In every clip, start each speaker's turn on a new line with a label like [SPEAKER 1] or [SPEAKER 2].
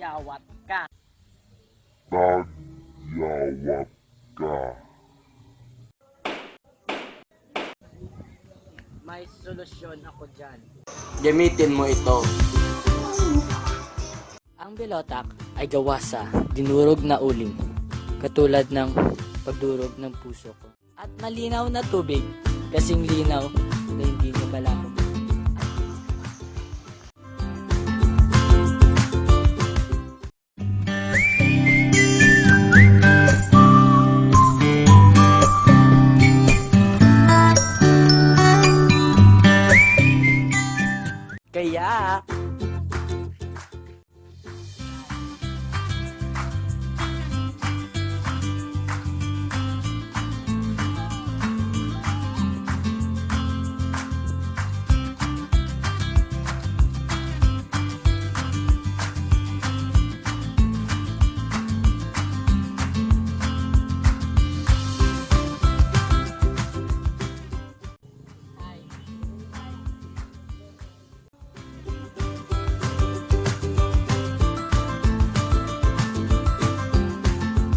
[SPEAKER 1] Nagyawat ka.
[SPEAKER 2] Nagyawat ka.
[SPEAKER 1] May solusyon ako dyan.
[SPEAKER 3] Gamitin mo ito.
[SPEAKER 1] Ang belotak ay gawa sa dinurog na uling, katulad ng pagdurog ng puso ko. At malinaw na tubig, kasing linaw na hindi ko pala ako. Kaya,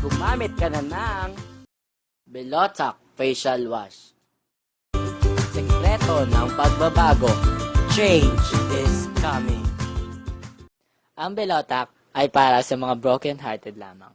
[SPEAKER 1] gumamit ka na ng Belotak Facial Wash. Sekreto ng pagbabago. Change is coming. Ang Belotak ay para sa mga broken-hearted lamang.